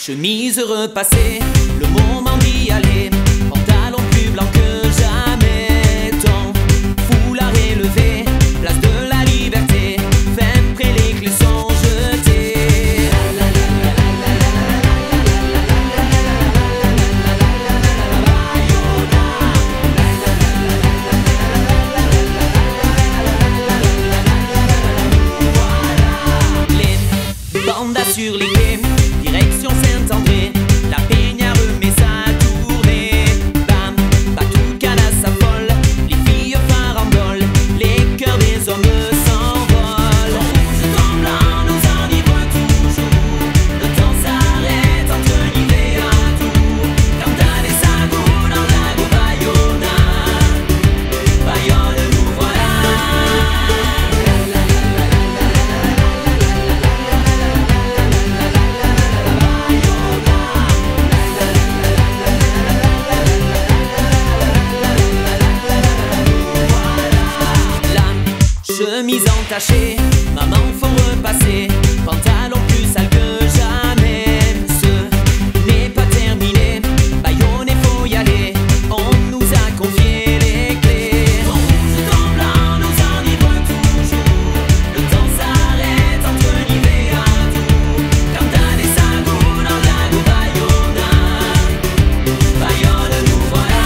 Chemise repassée, le moment d'y aller. Pantalon plus blanc que jamais. Temps, foulard élevé, place de la liberté. Fin près, les clés sont jetées. Les bandas sur les quais, direction Saint-André, la Pénière met sa tournée. Bam, Batucada s'affole, les filles farandolent, les cœurs des hommes s'envolent. En rouge comme blanc, nous enivrent toujours. Le temps s'arrête entre Nivelles et Tours. Cantan et Sagou dans la go Bayona. Bayonne, nous voilà. Chemise entachée, maman faut repasser. Pantalon plus sale que jamais. Ce n'est pas terminé, Bayonne faut y aller. On nous a confié les clés. En rouge comme blanc, nous enivrent toujours. Le temps s'arrête entre Nivelles et Tours. Cantan et Sagou dans la go Bayona. Bayonne, nous voilà.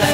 La